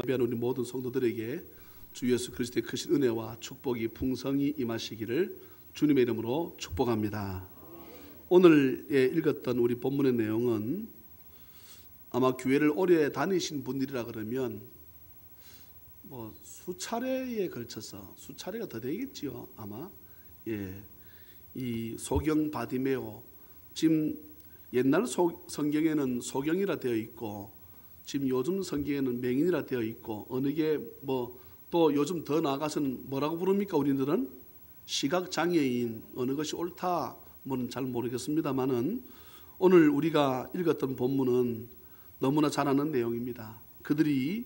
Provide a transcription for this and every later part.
예배하는 우리 모든 성도들에게 주 예수 그리스도의 크신 은혜와 축복이 풍성히 임하시기를 주님의 이름으로 축복합니다. 오늘 읽었던 우리 본문의 내용은 아마 교회를 오래 다니신 분들이라 그러면 수차례에 걸쳐서 수차례가 더 되겠지요. 아마 이 소경 바디메오, 지금 옛날 성경에는 소경이라 되어 있고 지금 요즘 성경에는 맹인이라 되어 있고 어느 게 또 요즘 더 나아가서는 뭐라고 부릅니까? 우리들은 시각장애인, 어느 것이 옳다 뭐는 잘 모르겠습니다만은 오늘 우리가 읽었던 본문은 너무나 잘 아는 내용입니다. 그들이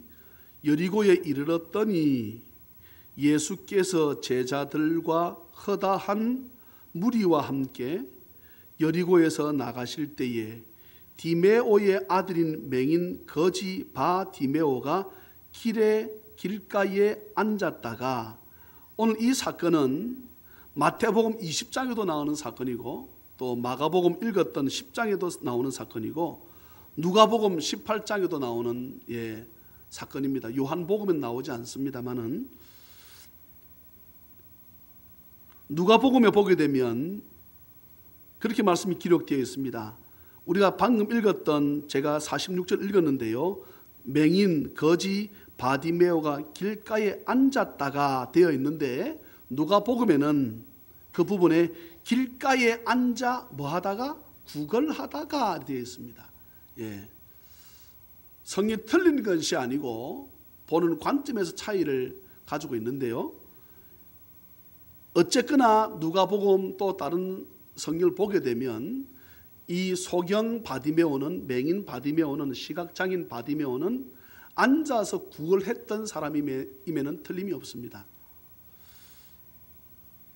여리고에 이르렀더니 예수께서 제자들과 허다한 무리와 함께 여리고에서 나가실 때에 디메오의 아들인 맹인 거지 바디메오가 길가에 앉았다가, 오늘 이 사건은 마태복음 20장에도 나오는 사건이고 또 마가복음 읽었던 10장에도 나오는 사건이고 누가복음 18장에도 나오는 사건입니다. 요한복음엔 나오지 않습니다만은 누가복음에 보게 되면 그렇게 말씀이 기록되어 있습니다. 우리가 방금 읽었던, 제가 46절 읽었는데요, 맹인 거지 바디메오가 길가에 앉았다가 되어 있는데 누가복음에는 그 부분에 길가에 앉아 뭐하다가 구걸하다가 되어 있습니다. 성이 틀린 것이 아니고 보는 관점에서 차이를 가지고 있는데요, 어쨌거나 누가복음 또 다른 성경을 보게 되면 이 소경 바디메오는, 맹인 바디메오는, 시각장애인 바디메오는 앉아서 구걸했던 사람임에는 틀림이 없습니다.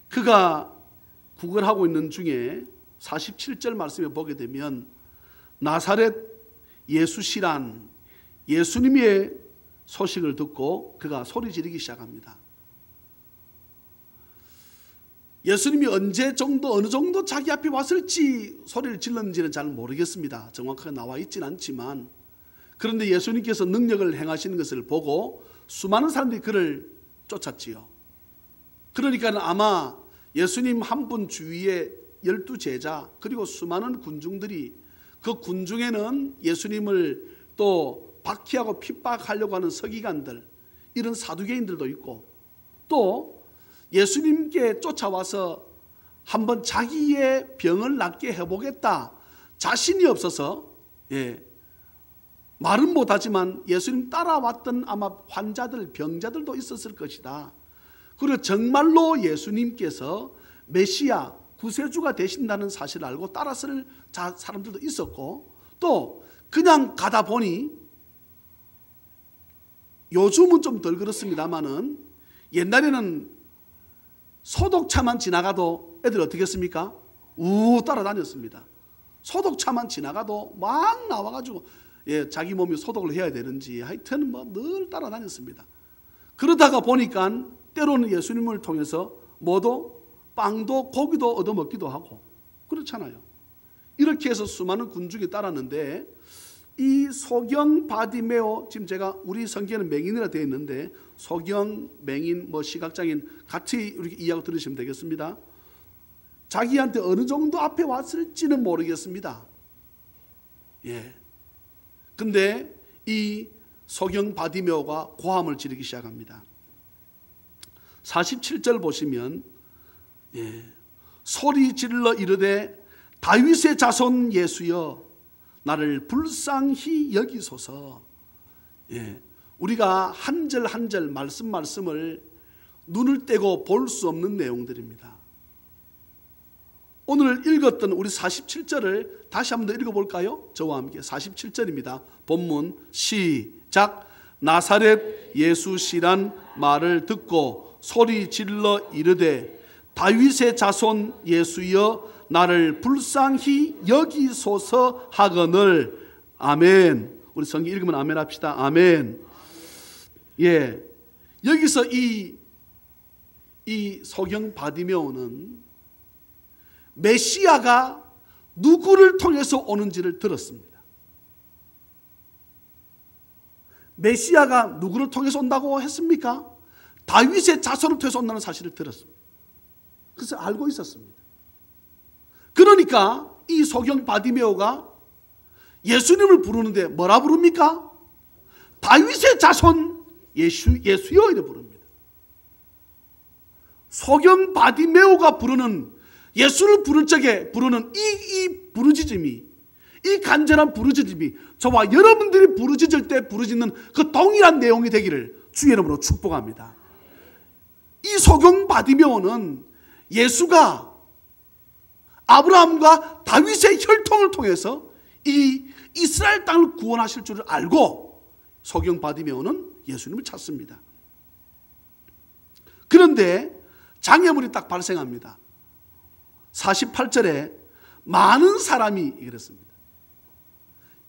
그가 구걸하고 있는 중에 47절 말씀에 보게 되면 나사렛 예수시란 예수님의 소식을 듣고 그가 소리 지르기 시작합니다. 예수님이 언제 정도, 어느 정도 자기 앞에 왔을지 소리를 질렀는지는 잘 모르겠습니다. 정확하게 나와 있지는 않지만, 그런데 예수님께서 능력을 행하시는 것을 보고 수많은 사람들이 그를 쫓았지요. 그러니까 아마 예수님 한 분 주위에 12제자 그리고 수많은 군중들이, 그 군중에는 예수님을 또 박해하고 핍박하려고 하는 서기관들, 이런 사두개인들도 있고, 또 예수님께 쫓아와서 한번 자기의 병을 낫게 해보겠다, 자신이 없어서 말은 못하지만 예수님 따라왔던 아마 환자들, 병자들도 있었을 것이다. 그리고 정말로 예수님께서 메시아, 구세주가 되신다는 사실을 알고 따랐을 사람들도 있었고, 또 그냥 가다 보니, 요즘은 좀 덜 그렇습니다만은 옛날에는 소독차만 지나가도 애들 어떻게 했습니까? 따라다녔습니다. 소독차만 지나가도 막 나와가지고 자기 몸이 소독을 해야 되는지 하여튼 늘 따라다녔습니다. 그러다가 보니까 때로는 예수님을 통해서 빵도 고기도 얻어먹기도 하고 그렇잖아요. 이렇게 해서 수많은 군중이 따랐는데, 이 소경 바디메오, 지금 제가 우리 성경에는 맹인이라 되어 있는데 소경, 맹인, 시각장애인 같이 이렇게 이해하고 들으시면 되겠습니다. 자기한테 어느 정도 앞에 왔을지는 모르겠습니다. 근데 이 소경 바디메오가 고함을 지르기 시작합니다. 47절 보시면 소리 질러 이르되 다윗의 자손 예수여 나를 불쌍히 여기소서. 우리가 한 절 한 절 말씀을 눈을 떼고 볼 수 없는 내용들입니다. 오늘 읽었던 우리 47절을 다시 한번 더 읽어볼까요? 저와 함께 47절입니다. 본문 시작. 나사렛 예수시란 말을 듣고 소리 질러 이르되 다윗의 자손 예수여 나를 불쌍히 여기소서 하거늘. 아멘. 우리 성경 읽으면 아멘 합시다. 아멘. 여기서 이 소경 바디메오는 메시아가 누구를 통해서 오는지를 들었습니다. 메시아가 누구를 통해서 온다고 했습니까? 다윗의 자손을 통해서 온다는 사실을 들었습니다. 그래서 알고 있었습니다. 그러니까 이 소경 바디메오가 예수님을 부르는데 뭐라 부릅니까? 다윗의 자손 예수여 이래 부릅니다. 소경 바디메오가 부르는, 예수를 부를 적에 부르는 이 부르짖음이, 이 간절한 부르짖음이 저와 여러분들이 부르짖을 때 부르짖는 그 동일한 내용이 되기를 주의 이름으로 축복합니다. 이 소경 바디메오는 예수가 아브라함과 다윗의 혈통을 통해서 이 이스라엘 땅을 구원하실 줄을 알고 소경 바디메오는 예수님을 찾습니다. 그런데 장애물이 딱 발생합니다. 48절에 많은 사람이 그랬습니다.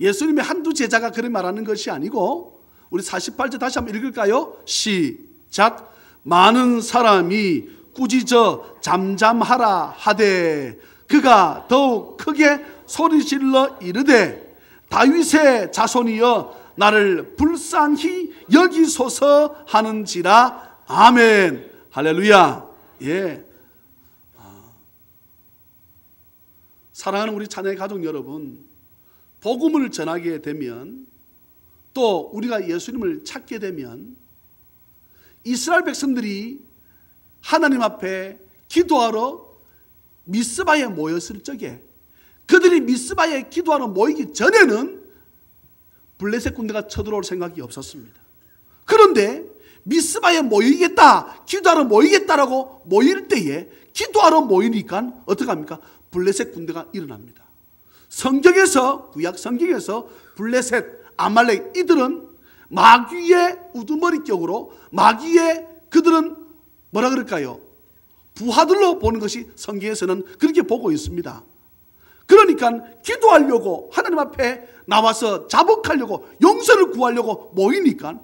예수님의 한두 제자가 그런 말하는 것이 아니고, 우리 48절 다시 한번 읽을까요? 시작. 많은 사람이 꾸짖어 잠잠하라 하되 그가 더욱 크게 소리질러 이르되 다윗의 자손이여 나를 불쌍히 여기소서 하는지라. 아멘. 할렐루야. 예. 사랑하는 우리 자녀의 가족 여러분, 복음을 전하게 되면, 또 우리가 예수님을 찾게 되면, 이스라엘 백성들이 하나님 앞에 기도하러 미스바에 모였을 적에, 그들이 미스바에 기도하러 모이기 전에는 블레셋 군대가 쳐들어올 생각이 없었습니다. 그런데 미스바에 모이겠다, 기도하러 모이겠다라고 모일 때에, 기도하러 모이니까 어떡합니까? 블레셋 군대가 일어납니다. 성경에서, 구약 성경에서 블레셋, 아말렉, 이들은 마귀의 우두머리 격으로, 마귀의, 그들은 뭐라 그럴까요? 부하들로 보는 것이 성경에서는 그렇게 보고 있습니다. 그러니까 기도하려고 하나님 앞에 나와서 자복하려고, 용서를 구하려고 모이니까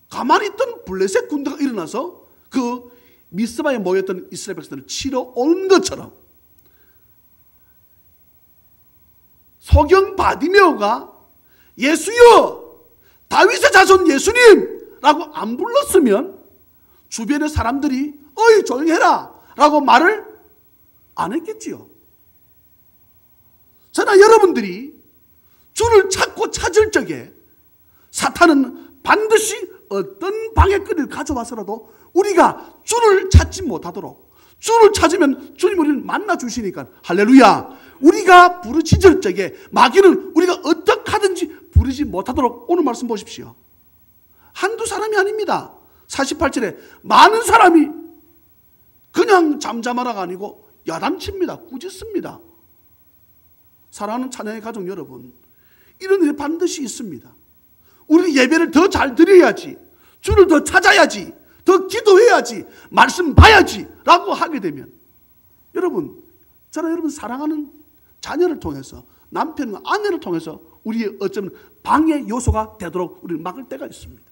가만히 있던 블레셋 군대가 일어나서 그 미스바에 모였던 이스라엘 백성들을 치러 온 것처럼, 소경 바디메오가 예수여 다윗의 자손 예수님 라고 안 불렀으면 주변의 사람들이 어이 조용히 해라 라고 말을 안 했겠지요. 저나 여러분들이 주를 찾고 찾을 적에 사탄은 반드시 어떤 방해거리를 가져와서라도 우리가 주를 찾지 못하도록, 주를 찾으면 주님 우리를 만나 주시니까 할렐루야, 우리가 부르짖을 적에 마귀는 우리가 어떻게 하든지 부르지 못하도록, 오늘 말씀 보십시오. 한두 사람이 아닙니다. 48절에 많은 사람이 그냥 잠잠하라가 아니고 야단칩니다. 꾸짖습니다. 사랑하는 자녀의 가족 여러분, 이런 일이 반드시 있습니다. 우리 예배를 더 잘 드려야지, 주를 더 찾아야지, 더 기도해야지, 말씀 봐야지 라고 하게 되면, 여러분, 저는 여러분 사랑하는 자녀를 통해서, 남편과 아내를 통해서 우리의 어쩌면 방해 요소가 되도록 우리를 막을 때가 있습니다.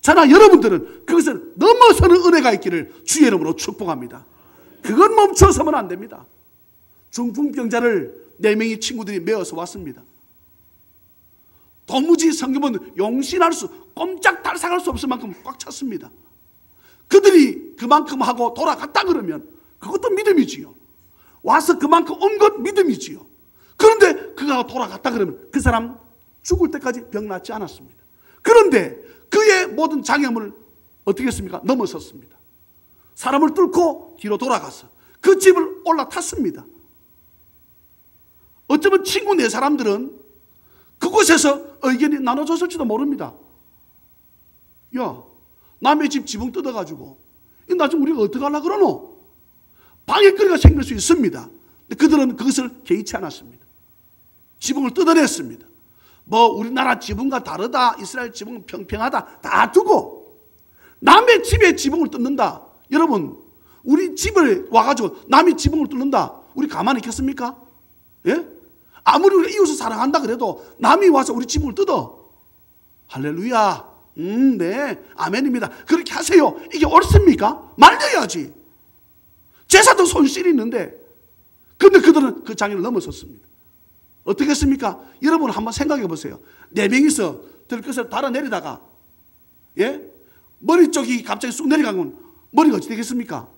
저나 여러분들은 그것을 넘어서는 은혜가 있기를 주의 이름으로 축복합니다. 그건 멈춰서면 안 됩니다. 중풍병자를 4명의 친구들이 메어서 왔습니다. 도무지 성경은 용신할 수, 꼼짝달싹할 수 없을 만큼 꽉 찼습니다. 그들이 그만큼 하고 돌아갔다 그러면 그것도 믿음이지요. 와서 그만큼 온 것 믿음이지요. 그런데 그가 돌아갔다 그러면 그 사람 죽을 때까지 병 낫지 않았습니다. 그런데 그의 모든 장애물을 어떻게 했습니까? 넘어섰습니다. 사람을 뚫고 뒤로 돌아가서 그 집을 올라탔습니다. 어쩌면 친구 4사람들은 그곳에서 의견이 나눠졌을지도 모릅니다. 야, 남의 집 지붕 뜯어가지고 나중에 우리가 어떻게 하려고 그러노? 방해거리가 생길 수 있습니다. 근데 그들은 그것을 개의치 않았습니다. 지붕을 뜯어냈습니다. 뭐 우리나라 지붕과 다르다, 이스라엘 지붕은 평평하다, 다 두고 남의 집에 지붕을 뜯는다. 여러분, 우리 집을 와가지고 남의 지붕을 뚫는다, 우리 가만히 있겠습니까? 예? 아무리 우리가 이웃을 사랑한다 그래도 남이 와서 우리 지붕을 뜯어. 할렐루야. 네, 아멘입니다. 그렇게 하세요. 이게 옳습니까? 말려야지. 제사도 손실이 있는데, 근데 그들은 그 장애를 넘어섰습니다. 어떻게 했습니까? 여러분 한번 생각해 보세요. 4명이서 들것을 달아내리다가 예? 머리 쪽이 갑자기 쑥 내려가면 머리가 어찌 되겠습니까?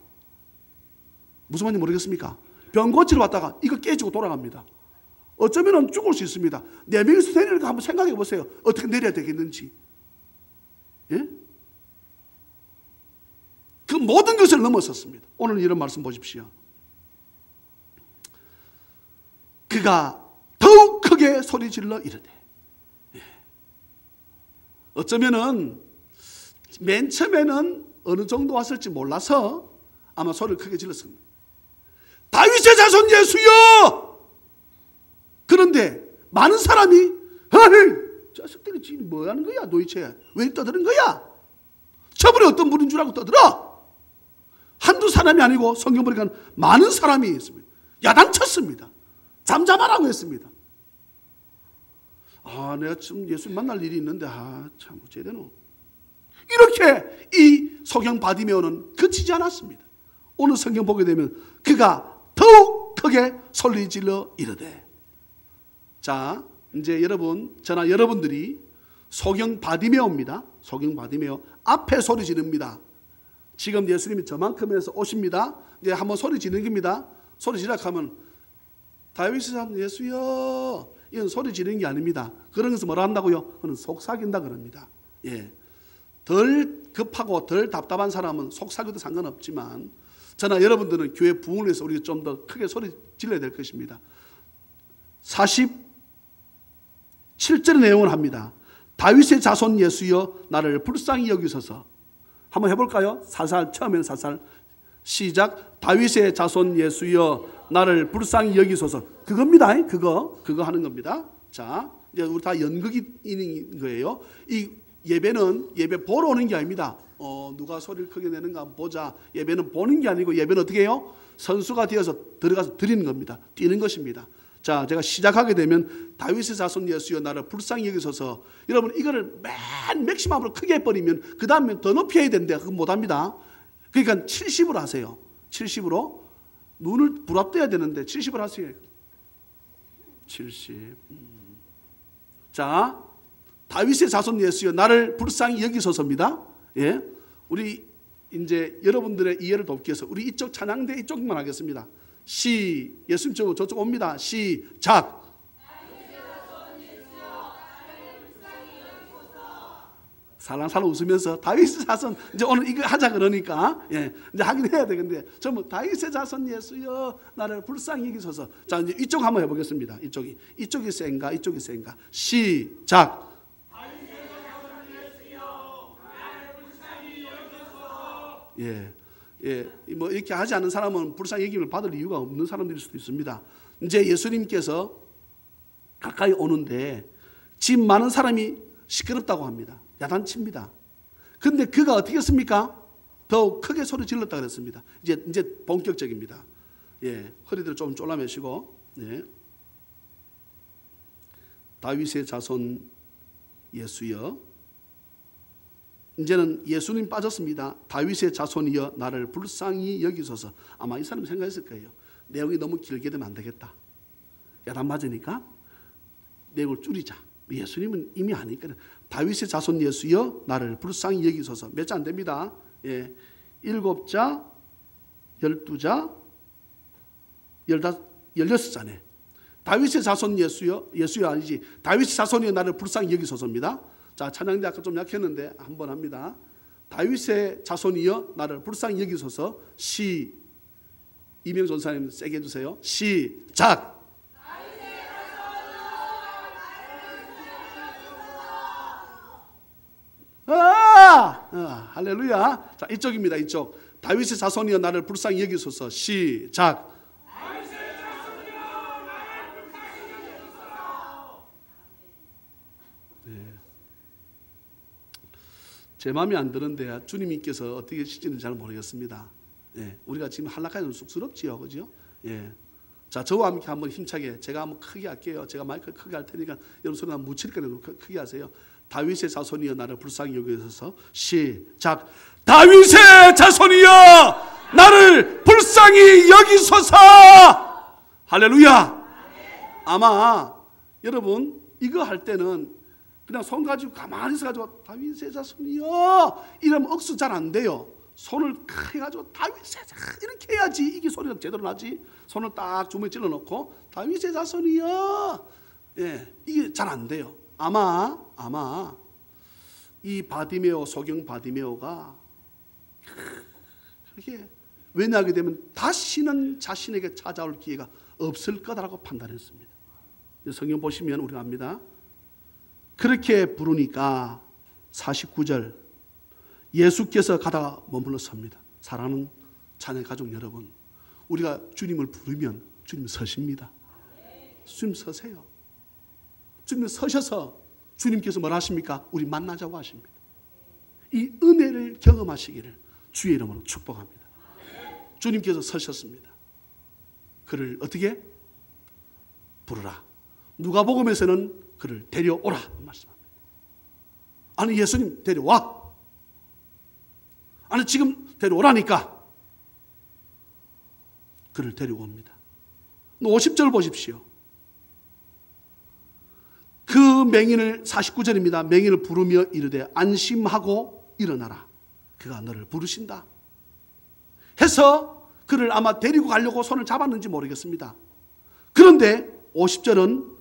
무슨 말인지 모르겠습니까? 병 고치러 왔다가 이거 깨지고 돌아갑니다. 어쩌면 죽을 수 있습니다. 4명이서 내리니까 한번 생각해 보세요. 어떻게 내려야 되겠는지. 예? 그 모든 것을 넘어섰습니다. 오늘 이런 말씀 보십시오. 그가 더욱 크게 소리질러 이르되. 예. 어쩌면은 맨 처음에는 어느 정도 왔을지 몰라서 아마 소리를 크게 질렀습니다. 다윗의 자손 예수여! 그런데 많은 사람이 에이, 자식들이 지금 뭐 하는 거야 도대체? 왜 떠드는 거야? 저번에 어떤 분인 줄 알고 떠들어? 한두 사람이 아니고 성경 보니까 많은 사람이 있습니다. 야단쳤습니다. 잠잠하라고 했습니다. 내가 지금 예수님 만날 일이 있는데 참 어째되노? 이렇게 이 소경 바디메오는 그치지 않았습니다. 오늘 성경 보게 되면 그가 더욱 크게 소리질러 이르되. 자, 이제 여러분, 저나 여러분들이 소경 바디메오입니다. 소경 바디메오 앞에 소리 지릅니다. 지금 예수님이 저만큼 해서 오십니다. 이제 한번 소리 지르는 겁니다. 소리 지르면 다윗의 자손 예수여, 이건 소리 지르는 게 아닙니다. 그런 것은 뭐라 한다고요? 그건 속삭인다 그럽니다. 예. 덜 급하고 덜 답답한 사람은 속삭여도 상관없지만 저나 여러분들은 교회 부흥을 위해서 우리가 좀 더 크게 소리 질러야 될 것입니다. 47절의 내용을 합니다. 다윗의 자손 예수여 나를 불쌍히 여기소서. 한번 해볼까요? 살살, 처음에는 살살. 시작. 다윗의 자손 예수여 나를 불쌍히 여기소서. 그겁니다. 그거 하는 겁니다. 자, 이제 우리 다 연극이 있는 거예요. 이 예배는 예배 보러 오는 게 아닙니다. 누가 소리를 크게 내는가 한번 보자. 예배는 보는 게 아니고 예배는 어떻게 해요? 선수가 되어서 들어가서 드리는 겁니다. 뛰는 것입니다. 자, 제가 시작하게 되면 다윗의 자손 예수여 나를 불쌍히 여기소서. 여러분 이거를 맨 맥시멈으로 크게 해버리면 그 다음에 더 높이 해야 되는데 그건 못합니다. 그러니까 70으로 하세요. 70으로 눈을 부랍떠야 되는데 70으로 하세요. 70. 자, 다윗의 자손 예수여 나를 불쌍히 여기소서입니다. 예, 우리 이제 여러분들의 이해를 돕기 위해서 우리 이쪽 찬양대 이쪽만 하겠습니다. 예수님 저쪽 옵니다. 시작. 살랑살랑 웃으면서 다윗의 자손 이제 오늘 이거 하자 그러니까 이제 하긴 해야 되는데 전부 다윗의 자손 예수여 나를 불쌍히 여기소서. 자, 이제 이쪽 한번 해보겠습니다. 이쪽이 센가 이쪽이 센가. 시작. 뭐 이렇게 하지 않은 사람은 불쌍히 여김을 받을 이유가 없는 사람들일 수도 있습니다. 이제 예수님께서 가까이 오는데 집 많은 사람이 시끄럽다고 합니다. 야단칩니다. 근데 그가 어떻게 했습니까? 더욱 크게 소리 질렀다 그랬습니다. 이제 본격적입니다. 허리들 좀 졸라매시고. 다윗의 자손 예수여. 이제는 예수님 빠졌습니다. 다윗의 자손이여 나를 불쌍히 여기소서. 아마 이 사람이 생각했을 거예요. 내용이 너무 길게 되면 안 되겠다. 야단 맞으니까 내용을 줄이자. 예수님은 이미 아니까 다윗의 자손 예수여 나를 불쌍히 여기소서. 몇 자 안 됩니다. 7자, 12자, 16자네. 다윗의 자손 예수여 아니지. 다윗의 자손이여 나를 불쌍히 여기소서입니다. 자, 찬양대 아까 좀 약했는데 한번 합니다. 다윗의 자손이여 나를 불쌍히 여기소서. 이명 전사님 세게 해주세요. 시작. 할렐루야. 자, 이쪽입니다. 이쪽. 다윗의 자손이여 나를 불쌍히 여기소서. 시작. 제 마음에 안 드는데 주님께서 어떻게 하실지는 잘 모르겠습니다. 우리가 지금 한락하면 쑥스럽지요, 그죠? 자, 저와 함께 한번 힘차게 제가 한번 크게 할게요. 제가 마이크 크게 할 테니까 여러분 소리 한번 묻힐 거라도 크게 하세요. 다윗의 자손이여 나를 불쌍히 여기소서. 시작. 다윗의 자손이여 나를 불쌍히 여기소서. 할렐루야. 아마 여러분 이거 할 때는 그냥 손 가지고 가만히 있어가지고 다윗의 자손이여 이러면 억수 잘 안 돼요. 손을 해가지고 다윗의 자손 이렇게 해야지 이게 소리가 제대로 나지. 손을 딱 주머니에 찔러놓고 다윗의 자손이여, 예, 이게 잘 안 돼요. 아마 이 바디메오, 소경 바디메오가 그렇게 왜냐하게 되면 다시는 자신에게 찾아올 기회가 없을 거다라고 판단했습니다. 성경 보시면 우리가 압니다. 그렇게 부르니까 49절 예수께서 가다가 머물러 섭니다. 사랑하는 자녀 가족 여러분, 우리가 주님을 부르면 주님 서십니다. 주님 서세요. 주님 서셔서 주님께서 뭘 하십니까? 우리 만나자고 하십니다. 이 은혜를 경험하시기를 주의 이름으로 축복합니다. 주님께서 서셨습니다. 그를 어떻게? 부르라. 누가복음에서는 그를 데려오라 말씀합니다. 아니 예수님 데려와. 아니 지금 데려오라니까. 그를 데려옵니다. 50절 보십시오. 그 맹인을 49절입니다. 맹인을 부르며 이르되 안심하고 일어나라. 그가 너를 부르신다. 해서 그를 아마 데리고 가려고 손을 잡았는지 모르겠습니다. 그런데 50절은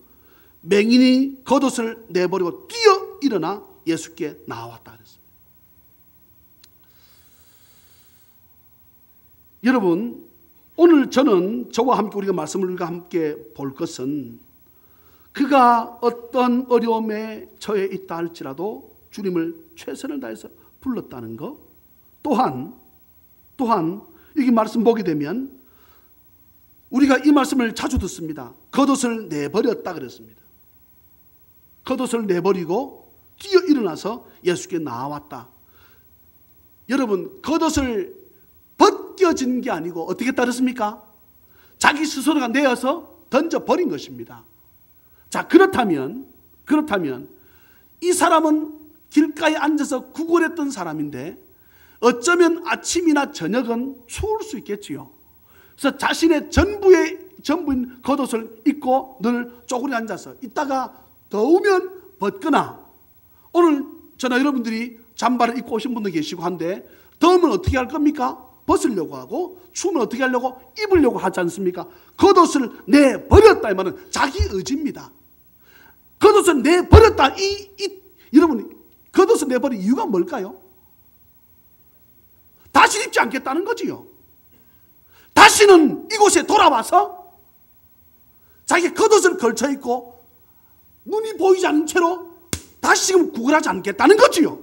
맹인이 겉옷을 내버리고 뛰어 일어나 예수께 나왔다 그랬습니다. 여러분, 오늘 저는 저와 함께 우리가 말씀을 함께 볼 것은 그가 어떤 어려움에 처해 있다 할지라도 주님을 최선을 다해서 불렀다는 것, 또한 여기 말씀 보게 되면 우리가 이 말씀을 자주 듣습니다. 겉옷을 내버렸다 그랬습니다. 겉옷을 내버리고 뛰어 일어나서 예수께 나왔다. 여러분, 겉옷을 벗겨진 게 아니고 어떻게 따르습니까? 자기 스스로가 내어서 던져버린 것입니다. 자, 그렇다면 이 사람은 길가에 앉아서 구걸했던 사람인데 어쩌면 아침이나 저녁은 추울 수 있겠지요. 그래서 자신의 전부인 겉옷을 입고 늘 쪼그려 앉아서 있다가 더우면 벗거나, 오늘 저나 여러분들이 잠바를 입고 오신 분도 계시고 한데 더우면 어떻게 할 겁니까? 벗으려고 하고 추우면 어떻게 하려고? 입으려고 하지 않습니까? 겉옷을 내버렸다 이 말은 자기 의지입니다. 겉옷을 내버렸다. 여러분, 겉옷을 내버린 이유가 뭘까요? 다시 입지 않겠다는 거지요. 다시는 이곳에 돌아와서 자기 겉옷을 걸쳐 입고 눈이 보이지 않는 채로 다시금 구걸하지 않겠다는 거지요.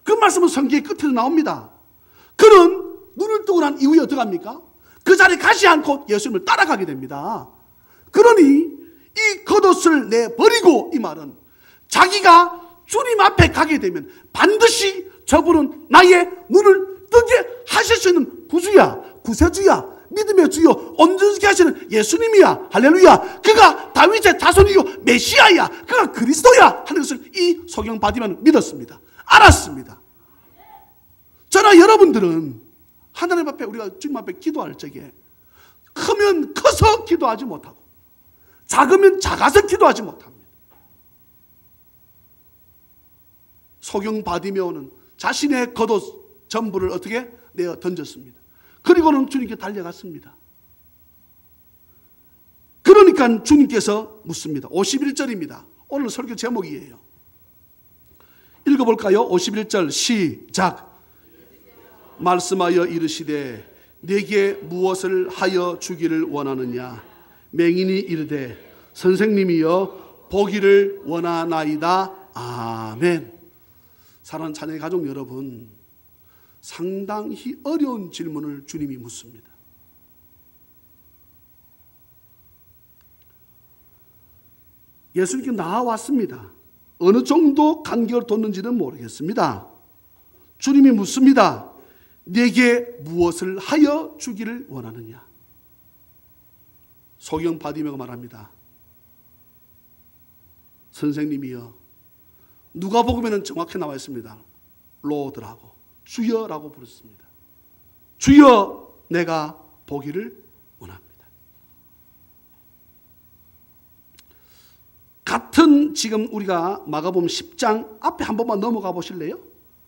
그 말씀은 성경의 끝에서 나옵니다. 그는 눈을 뜨고 난 이후에 어떻게 합니까? 그 자리에 가지 않고 예수님을 따라가게 됩니다. 그러니 이 겉옷을 내버리고, 이 말은 자기가 주님 앞에 가게 되면 반드시 저분은 나의 눈을 뜨게 하실 수 있는 구주야, 구세주야, 믿음의 주요, 온전케 하시는 예수님이야. 할렐루야. 그가 다윗의 자손이요 메시아야. 그가 그리스도야 하는 것을 이 소경 바디메오는 믿었습니다. 알았습니다. 저나 여러분들은 하나님 앞에, 우리가 주님 앞에 기도할 적에 크면 커서 기도하지 못하고 작으면 작아서 기도하지 못합니다. 소경 바디메오는 자신의 겉옷 전부를 어떻게 내어 던졌습니다. 그리고는 주님께 달려갔습니다. 그러니까 주님께서 묻습니다. 51절입니다. 오늘 설교 제목이에요. 읽어볼까요? 51절 시작. 말씀하여 이르시되 내게 무엇을 하여 주기를 원하느냐? 맹인이 이르되 선생님이여 보기를 원하나이다. 아멘. 사랑하는 자녀의 가족 여러분, 상당히 어려운 질문을 주님이 묻습니다. 예수님께 나와왔습니다. 어느 정도 간격을 뒀는지는 모르겠습니다. 주님이 묻습니다. 내게 무엇을 하여 주기를 원하느냐? 소경 바디메오가 말합니다. 선생님이여, 누가복음에는 정확히 나와 있습니다. 로드라고, 주여라고 부르습니다. 주여, 내가 보기를 원합니다. 같은 지금 우리가 마가복음 10장 앞에 한 번만 넘어가 보실래요?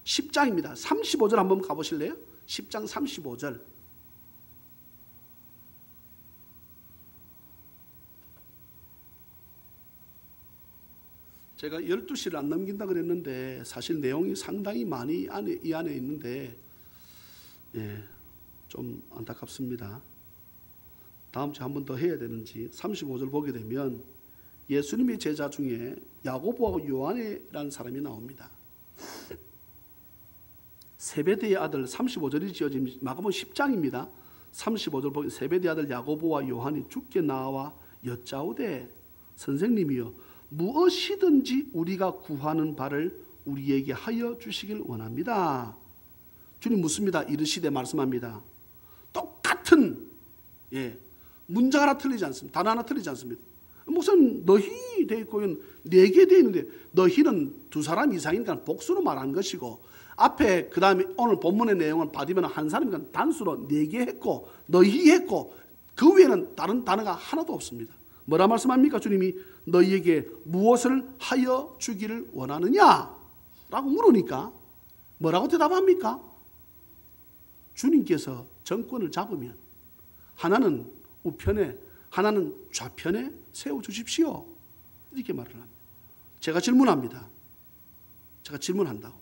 10장입니다. 35절 한번 가보실래요? 10장 35절. 제가 12시를 안 넘긴다 그랬는데 사실 내용이 상당히 많이 이 안에 있는데 좀 안타깝습니다. 다음 주에 한 번 더 해야 되는지. 35절 보게 되면 예수님의 제자 중에 야고보하고 요한이라는 사람이 나옵니다. 세베대의 아들, 35절이 지어진 마가복음 10장입니다. 35절 보면 세베대의 아들 야고보와 요한이 주께 나와 여짜오되 선생님이여 무엇이든지 우리가 구하는 바를 우리에게 하여 주시길 원합니다. 주님 묻습니다. 이르시되 말씀합니다. 똑같은 문장 하나 틀리지 않습니다. 단어 하나 틀리지 않습니다. 무슨 너희 돼 있고 네 개 돼 있는데 너희는 두 사람 이상이니까 복수로 말한 것이고 앞에 그 다음에 오늘 본문의 내용을 받으면 한 사람이니까 단수로 네 개 했고 너희 했고 그 외에는 다른 단어가 하나도 없습니다. 뭐라 말씀합니까? 주님이 너희에게 무엇을 하여 주기를 원하느냐? 라고 물으니까 뭐라고 대답합니까? 주님께서 정권을 잡으면 하나는 우편에 하나는 좌편에 세워주십시오. 이렇게 말을 합니다. 제가 질문합니다. 제가 질문한다고.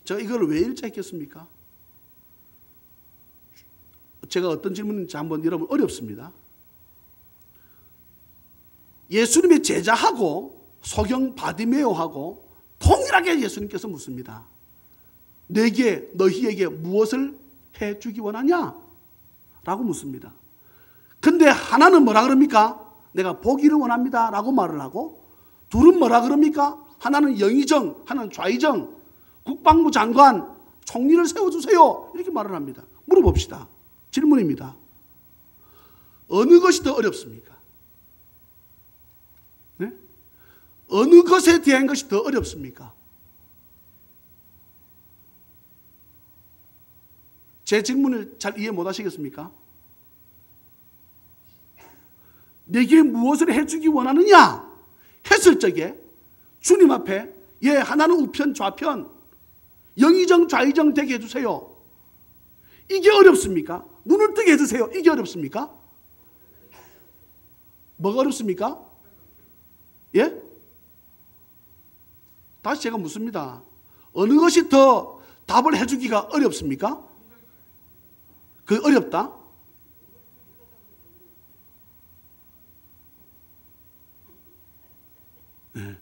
제가 이걸 왜 일자했겠습니까? 제가 어떤 질문인지 한번 여러분 어렵습니다. 예수님의 제자하고 소경 바디메오하고 동일하게 예수님께서 묻습니다. 내게 너희에게 무엇을 해주기 원하냐? 라고 묻습니다. 근데 하나는 뭐라 그럽니까? 내가 보기를 원합니다 라고 말을 하고 둘은 뭐라 그럽니까? 하나는 영의정, 하나는 좌의정, 국방부 장관, 총리를 세워주세요 이렇게 말을 합니다. 물어봅시다. 질문입니다. 어느 것이 더 어렵습니까? 네? 어느 것에 대한 것이 더 어렵습니까? 제 질문을 잘 이해 못 하시겠습니까? 내게 무엇을 해주기 원하느냐 했을 적에 주님 앞에 하나는 우편 좌편 영의정 좌의정 되게 해주세요. 이게 어렵습니까? 눈을 뜨게 해주세요. 이게 어렵습니까? 뭐가 어렵습니까? 예? 다시 제가 묻습니다. 어느 것이 더 답을 해주기가 어렵습니까? 그 어렵다? 네.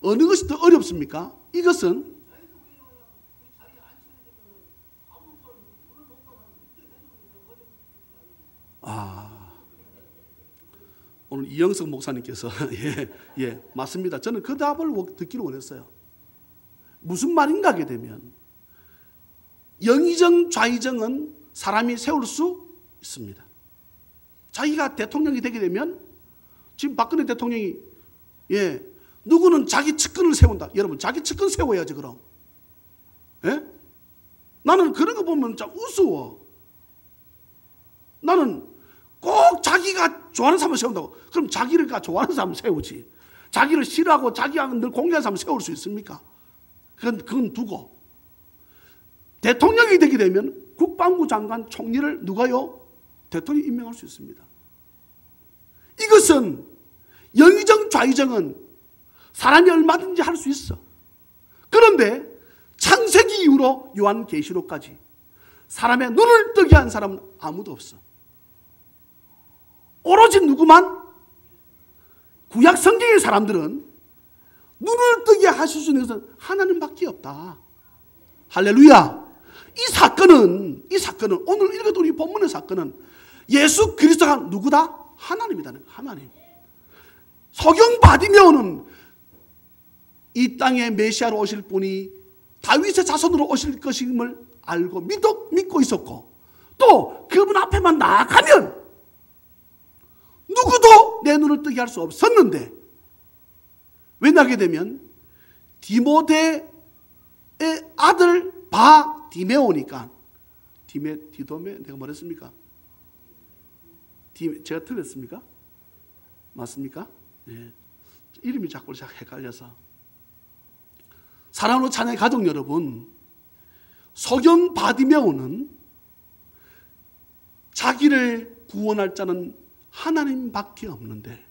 어느 것이 더 어렵습니까? 이것은 오늘 이영석 목사님께서 맞습니다. 저는 그 답을 듣기를 원했어요. 무슨 말인가 하게 되면 영의정 좌의정은 사람이 세울 수 있습니다. 자기가 대통령이 되게 되면 지금 박근혜 대통령이 누구는 자기 측근을 세운다. 여러분 자기 측근 세워야지 그럼. 나는 그런 거 보면 참 우스워. 나는 꼭 자기가 좋아하는 사람을 세운다고. 그럼 자기를 좋아하는 사람을 세우지. 자기를 싫어하고 자기가 늘 공개하는 사람을 세울 수 있습니까? 그건 두고. 대통령이 되게 되면 국방부 장관 총리를 누가요? 대통령이 임명할 수 있습니다. 이것은 영의정 좌의정은 사람이 얼마든지 할 수 있어. 그런데 창세기 이후로 요한계시록까지 사람의 눈을 뜨게 한 사람은 아무도 없어. 오로지 누구만? 구약 성경의 사람들은 눈을 뜨게 하실 수 있는 것은 하나님밖에 없다. 할렐루야. 이 사건은 오늘 읽어도 우리 본문의 사건은 예수 그리스도가 누구다? 하나님이다는 거예요. 하나님. 소경 바디메오는 이 땅에 메시아로 오실 분이 다윗의 자손으로 오실 것임을 알고 믿고 있었고 또 그분 앞에만 나아가면 누구도 내 눈을 뜨게 할 수 없었는데 왜 나게 되면 디모데의 아들 바디메오니까 디도메 내가 뭐랬습니까? 제가 틀렸습니까? 맞습니까? 예. 이름이 자꾸 헷갈려서. 사랑하는 자녀 가족 여러분, 소경 바디메오는 자기를 구원할 자는 하나님밖에 없는데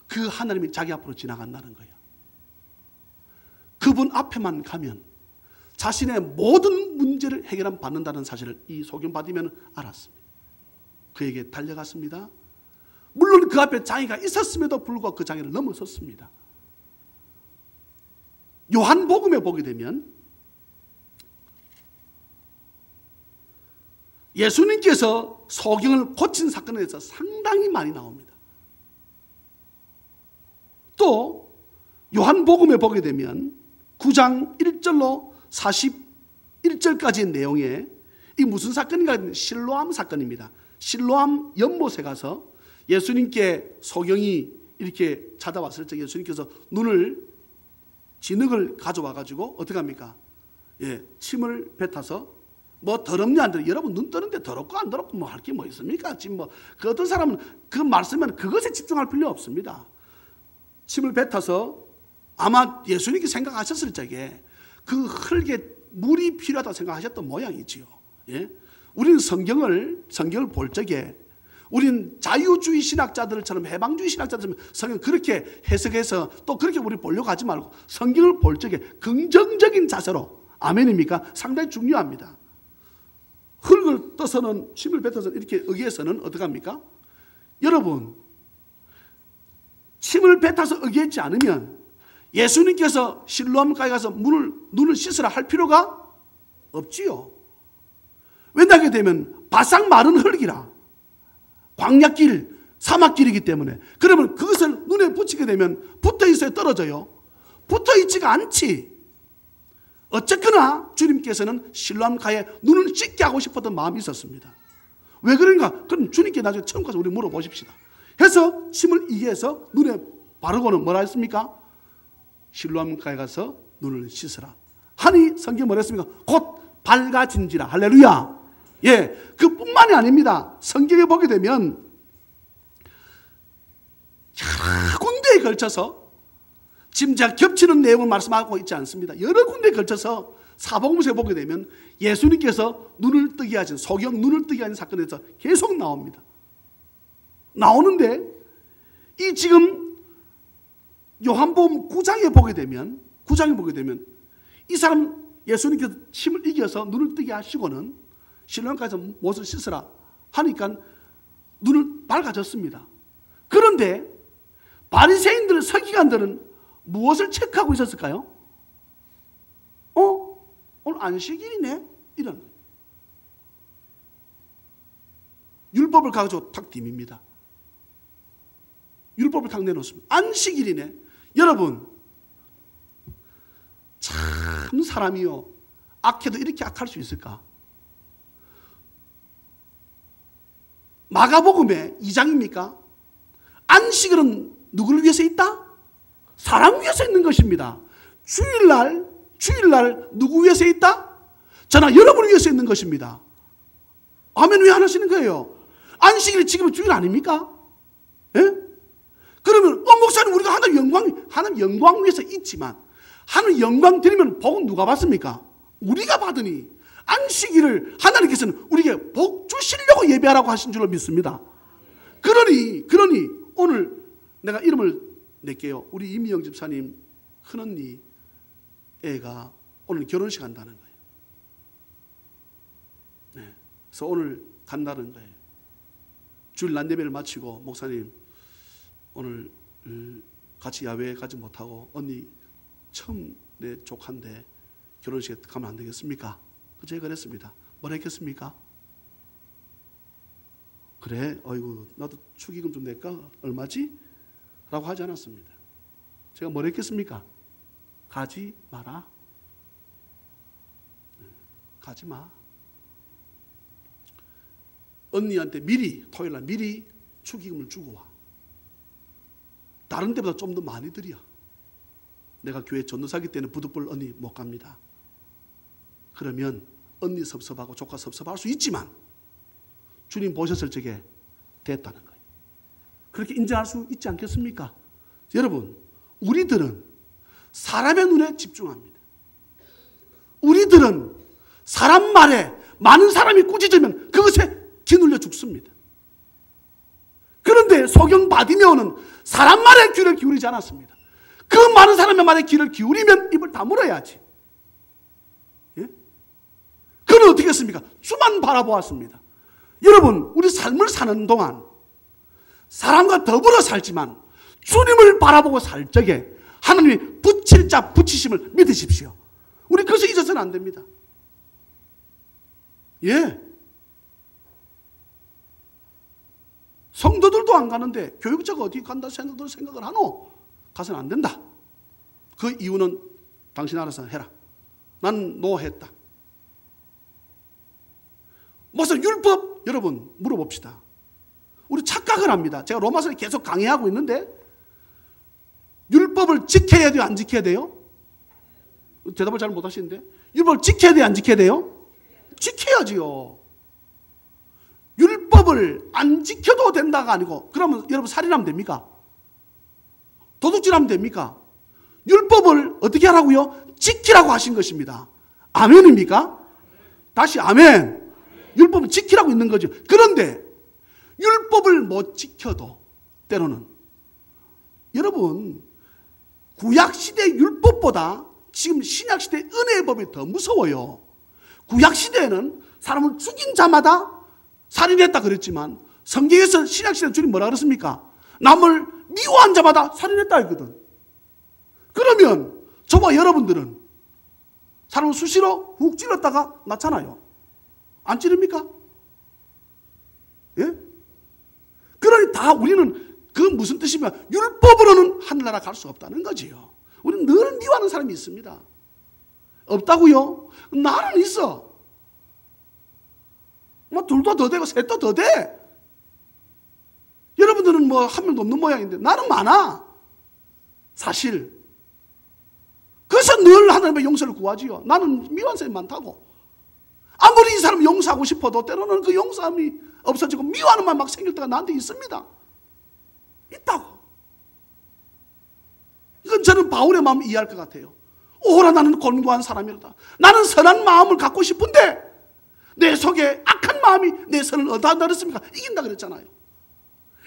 그 하나님이 자기 앞으로 지나간다는 거예요. 그분 앞에만 가면 자신의 모든 문제를 해결받는다는 사실을 이 소경 바디메오는 알았습니다. 그에게 달려갔습니다. 물론 그 앞에 장애가 있었음에도 불구하고 그 장애를 넘어섰습니다. 요한복음에 보게 되면 예수님께서 소경을 고친 사건에 대해서 상당히 많이 나옵니다. 또 요한복음에 보게 되면 9장 1절로 41절까지의 내용에 이 무슨 사건인가 하면 실로암 사건입니다. 실로암 연못에 가서 예수님께 소경이 이렇게 찾아왔을 때 예수님께서 눈을 진흙을 가져와 가지고 어떻게 합니까? 예, 침을 뱉어서 뭐 더럽냐 안 더럽냐, 여러분 눈 뜨는데 더럽고 안 더럽고 뭐 할 게 뭐 있습니까? 지금 뭐 그 어떤 사람은 그 말씀은 그것에 집중할 필요 없습니다. 침을 뱉어서 아마 예수님께 생각하셨을 적에 그 흙에 물이 필요하다고 생각하셨던 모양이지요. 예? 우리는 성경을 볼 적에 우리는 자유주의 신학자들처럼 해방주의 신학자들처럼 성경 그렇게 해석해서 또 그렇게 우리 보려고 하지 말고 성경을 볼 적에 긍정적인 자세로, 아멘입니까? 상당히 중요합니다. 흙을 떠서는, 침을 뱉어서 이렇게 의기해서는 어떻게 합니까? 여러분, 침을 뱉어서 의기했지 않으면 예수님께서 실로암가에 가서 눈을 씻으라 할 필요가 없지요. 왜냐하게 되면 바싹 마른 흙이라 광야길, 사막길이기 때문에. 그러면 그것을 눈에 붙이게 되면 붙어 있어야 떨어져요? 붙어 있지가 않지. 어쨌거나 주님께서는 실로암가에 눈을 씻게 하고 싶었던 마음이 있었습니다. 왜 그런가? 그럼 주님께 나중에 처음 가서 우리 물어보십시다. 해서 침을 이해해서 눈에 바르고는 뭐라 했습니까? 실로암가에 가서 눈을 씻으라 하니 성경 뭐라 했습니까? 곧 밝아진지라. 할렐루야. 예, 그뿐만이 아닙니다. 성경에 보게 되면 여러 군데에 걸쳐서 지금 제가 겹치는 내용을 말씀하고 있지 않습니다. 여러 군데에 걸쳐서 사복음서에 보게 되면 예수님께서 눈을 뜨게 하신, 소경 눈을 뜨게 하신 사건에 대해서 계속 나옵니다. 나오는데 이 지금 요한복음 9장에 보게 되면 이 사람 예수님께서 침을 이겨서 눈을 뜨게 하시고는 실로암가에서 못을 씻으라 하니까 눈을 밝아졌습니다. 그런데 바리새인들, 서기관들은 무엇을 체크하고 있었을까요? 오늘 안식일이네? 이런 거예요. 율법을 가지고 탁 딤입니다. 율법을 탁 내놓습니다. 안식일이네. 여러분, 참 사람이요, 악해도 이렇게 악할 수 있을까? 마가복음의 2장입니까? 안식일은 누구를 위해서 있다? 사람 위해서 있는 것입니다. 주일날 누구 위해서 있다? 저나 여러분을 위해서 있는 것입니다. 아멘. 왜 안 하시는 거예요? 안식일이 지금은 주일 아닙니까? 예? 그러면 목사님, 우리가 하나님 영광 위해서 있지만 하나님 영광 드리면 복은 누가 받습니까? 우리가 받으니 안식일을 하나님께서는 우리에게 복 주시려고 예배하라고 하신 줄로 믿습니다. 그러니 오늘 내가 이름을 낼게요. 우리 이미영 집사님 큰언니 애가 오늘 결혼식 한다는 거예요. 네. 그래서 오늘 간다는 거예요. 주일 낮 예배를 마치고, 목사님 오늘 같이 야외에 가지 못하고 언니 처음 내 조카인데 결혼식에 가면 안 되겠습니까? 제가 그랬습니다. 뭐라 했겠습니까? 그래, 어이구 나도 축의금 좀 낼까? 얼마지? 라고 하지 않았습니다. 제가 뭐라 했겠습니까? 가지 마라. 가지 마. 언니한테 미리, 토요일날 미리 축의금을 주고 와. 다른 데보다 좀 더 많이 드려. 내가 교회 전도사기 때는 부득불 언니 못 갑니다. 그러면 언니 섭섭하고 조카 섭섭할 수 있지만 주님 보셨을 적에 됐다는 거예요. 그렇게 인정할 수 있지 않겠습니까? 여러분, 우리들은 사람의 눈에 집중합니다. 우리들은 사람 말에 많은 사람이 꾸짖으면 그것에 기눌려 죽습니다. 그런데 소경 바디메오는 사람 말에 귀를 기울이지 않았습니다. 그 많은 사람의 말에 귀를 기울이면 입을 다물어야지. 예? 그는 어떻게 했습니까? 주만 바라보았습니다. 여러분, 우리 삶을 사는 동안 사람과 더불어 살지만 주님을 바라보고 살 적에 하나님이 붙일 자 붙이심을 믿으십시오. 우리 그것을 잊어서는 안 됩니다. 예. 성도들도 안 가는데 교육자가 어디 간다 생각을 하노? 가서는 안 된다. 그 이유는 당신 알아서 해라. 난 노했다. 무슨 율법? 여러분 물어봅시다. 우리 착각을 합니다. 제가 로마서를 계속 강의하고 있는데 율법을 지켜야 돼요? 안 지켜야 돼요? 대답을 잘 못하시는데 율법을 지켜야 돼요? 안 지켜야 돼요? 지켜야지요. 율법을 안 지켜도 된다가 아니고 그러면 여러분 살인하면 됩니까? 도둑질하면 됩니까? 율법을 어떻게 하라고요? 지키라고 하신 것입니다. 아멘입니까? 다시 아멘. 율법을 지키라고 있는 거죠. 그런데 율법을 못 지켜도 때로는 여러분 구약시대 율법보다 지금 신약시대 은혜의 법이 더 무서워요. 구약시대에는 사람을 죽인 자마다 살인했다 그랬지만 성경에서 신약시대 주님 뭐라 그랬습니까? 남을 미워한 자마다 살인했다 했거든. 그러면 저와 여러분들은 사람을 수시로 훅 찔렀다가 낳잖아요. 안 찌릅니까? 예? 그러니 다 우리는 그 무슨 뜻이면 율법으로는 하늘나라 갈 수 없다는 거지요. 우리는 늘 미워하는 사람이 있습니다. 없다고요? 나는 있어. 뭐 둘도 더 되고 셋도 더 돼. 여러분들은 뭐 한 명도 없는 모양인데 나는 많아. 사실. 그래서 늘 하나님의 용서를 구하지요. 나는 미워하는 사람이 많다고. 아무리 이 사람 용서하고 싶어도 때로는 그 용서함이 없어지고 미워하는 마음 막 생길 때가 나한테 있습니다. 있다고. 이건 저는 바울의 마음을 이해할 것 같아요. 오라 나는 곤고한 사람이로다. 나는 선한 마음을 갖고 싶은데 내 속에 악한 마음이 내 선을 얻어한다 그랬습니까? 이긴다 그랬잖아요.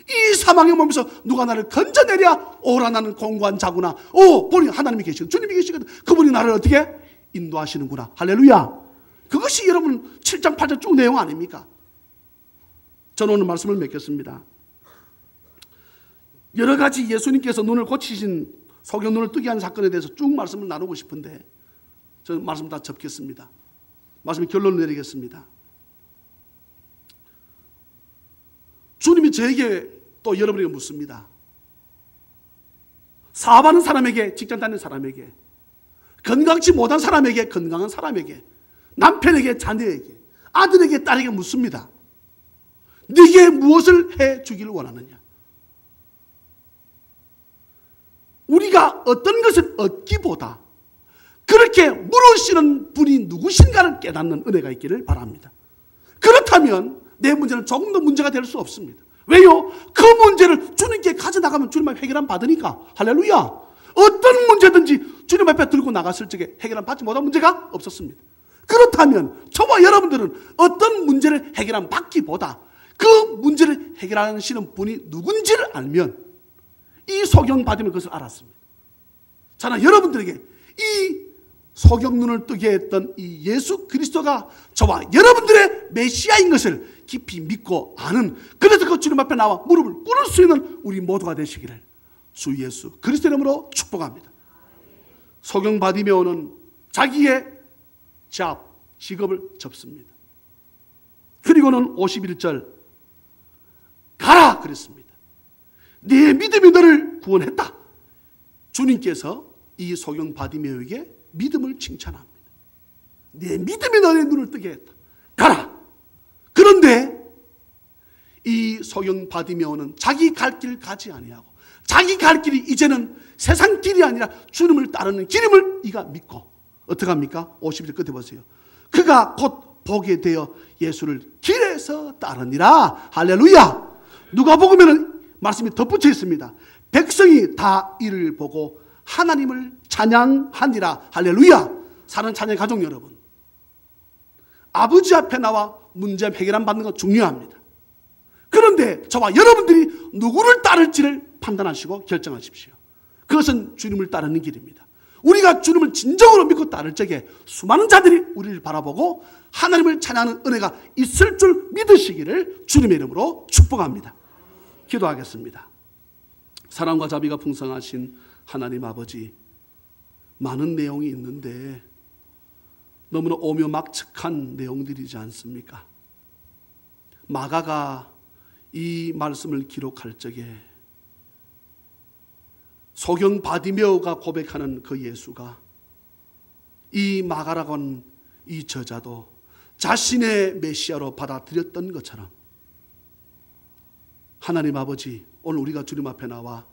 이 사망의 몸에서 누가 나를 건져내랴? 오라 나는 곤고한 자구나. 오, 보니 하나님이 계시거든. 주님이 계시거든. 그분이 나를 어떻게 인도하시는구나. 할렐루야. 그것이 여러분 7장 8장 쭉 내용 아닙니까? 저는 오늘 말씀을 맺겠습니다. 여러 가지 예수님께서 눈을 고치신 소경 눈을 뜨게 한 사건에 대해서 쭉 말씀을 나누고 싶은데 저는 말씀 다 접겠습니다. 말씀의 결론을 내리겠습니다. 주님이 저에게 또 여러분에게 묻습니다. 사업하는 사람에게, 직장 다니는 사람에게, 건강치 못한 사람에게, 건강한 사람에게, 남편에게, 자녀에게, 아들에게, 딸에게 묻습니다. 네게 무엇을 해주기를 원하느냐? 우리가 어떤 것을 얻기보다 그렇게 물으시는 분이 누구신가를 깨닫는 은혜가 있기를 바랍니다. 그렇다면 내 문제는 조금 더 문제가 될 수 없습니다. 왜요? 그 문제를 주님께 가져나가면 주님 앞에 해결함 받으니까. 할렐루야. 어떤 문제든지 주님 앞에 들고 나갔을 적에 해결함 받지 못한 문제가 없었습니다. 그렇다면 저와 여러분들은 어떤 문제를 해결함 받기보다 그 문제를 해결하시는 분이 누군지를 알면 이 소경 받으면 그것을 알았습니다. 저는 여러분들에게 이 소경 눈을 뜨게 했던 이 예수 그리스도가 저와 여러분들의 메시아인 것을 깊이 믿고 아는, 그래서 그 주님 앞에 나와 무릎을 꿇을 수 있는 우리 모두가 되시기를 주 예수 그리스도 이름으로 축복합니다. 소경 바디메오는 자기의 직업을 접습니다. 그리고는 51절 가라 그랬습니다. 네 믿음이 너를 구원했다. 주님께서 이 소경 바디메오에게 믿음을 칭찬합니다. 네 믿음이 너의 눈을 뜨게 했다. 가라. 그런데 이 소경 바디메오는 자기 갈 길 가지 아니하고 자기 갈 길이 이제는 세상 길이 아니라 주님을 따르는 길임을 이가 믿고 어떻게 합니까? 50절 끝에 보세요. 그가 곧 보게 되어 예수를 길에서 따르니라. 할렐루야. 누가복음에는 말씀이 덧붙여 있습니다. 백성이 다 이를 보고 하나님을 찬양하니라. 할렐루야. 사는 찬양 가족 여러분, 아버지 앞에 나와 문제 해결안 받는 건 중요합니다. 그런데 저와 여러분들이 누구를 따를지를 판단하시고 결정하십시오. 그것은 주님을 따르는 길입니다. 우리가 주님을 진정으로 믿고 따를 적에 수많은 자들이 우리를 바라보고 하나님을 찬양하는 은혜가 있을 줄 믿으시기를 주님의 이름으로 축복합니다. 기도하겠습니다. 사랑과 자비가 풍성하신 하나님 아버지, 많은 내용이 있는데 너무나 오묘막측한 내용들이지 않습니까? 마가가 이 말씀을 기록할 적에 소경 바디메오가 고백하는 그 예수가 이 마가라고 하는 이 저자도 자신의 메시아로 받아들였던 것처럼 하나님 아버지, 오늘 우리가 주님 앞에 나와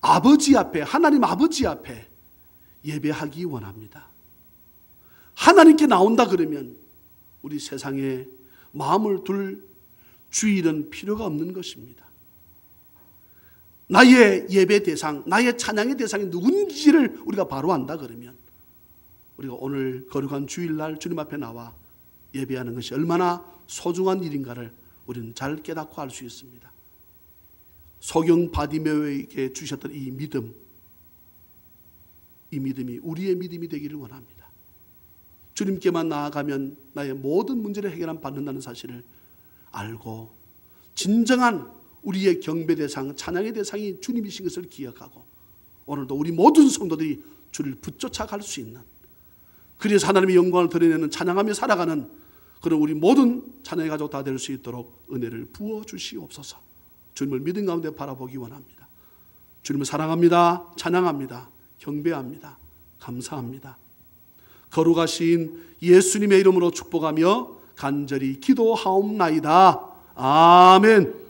아버지 앞에, 하나님 아버지 앞에 예배하기 원합니다. 하나님께 나온다 그러면 우리 세상에 마음을 둘 주일은 필요가 없는 것입니다. 나의 예배 대상, 나의 찬양의 대상이 누군지를 우리가 바로 안다 그러면 우리가 오늘 거룩한 주일날 주님 앞에 나와 예배하는 것이 얼마나 소중한 일인가를 우리는 잘 깨닫고 알 수 있습니다. 소경 바디메오에게 주셨던 이 믿음, 이 믿음이 우리의 믿음이 되기를 원합니다. 주님께만 나아가면 나의 모든 문제를 해결함 받는다는 사실을 알고 진정한 우리의 경배 대상, 찬양의 대상이 주님이신 것을 기억하고 오늘도 우리 모든 성도들이 주를 붙쫓아 갈 수 있는, 그래서 하나님의 영광을 드러내는 찬양하며 살아가는 그런 우리 모든 찬양의 가족 다 될 수 있도록 은혜를 부어주시옵소서. 주님을 믿음 가운데 바라보기 원합니다. 주님을 사랑합니다. 찬양합니다. 경배합니다. 감사합니다. 거룩하신 예수님의 이름으로 축복하며 간절히 기도하옵나이다. 아멘.